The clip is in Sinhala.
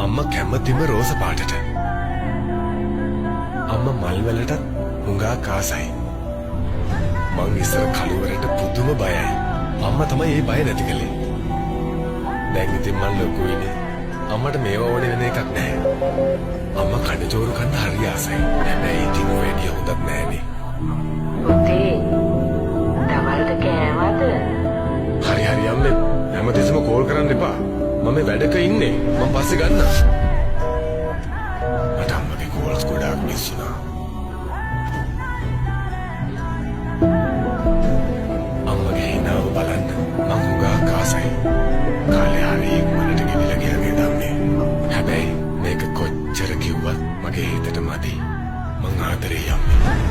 අම්මා කැමතිම රෝස පාටට. අම්මා මල් වලට හුඟා කාසයි. මං ඉස්සර කළුවරට පුදුම බයයි. අම්මා තමයි ඒ බය නැති කළේ. දැන් ඉතින් මං ලොකුයිනේ. අම්මට මේවා ඕනේ වෙන එකක් නැහැ. අම්මා කඩචෝරු කන්න හරි ආසයි. හැබැයි ඉතින් වැඩි හොඳක් නැහැනේ. පුතේ තමල්ට කෑමද? හරි අම්මේ හැමදෙස්සම කෝල් කරන්න එපා. මම වැඩක ඉන්නේ. මම පස්සේ ගන්නම්. මට අම්මගේ කෝල්ස් ගොඩාක් මිස් වුණා. අම්මගේ හිනාව බලන්න මං හුඟා කාසයි. කාලේ හරි ඉක්මනට ගෙවිලා ගියා නේද අම්මේ? හැබැයි මේක කොච්චර කිව්වත් මගේ හිතට මදි. මං ආදරේ අම්මේ.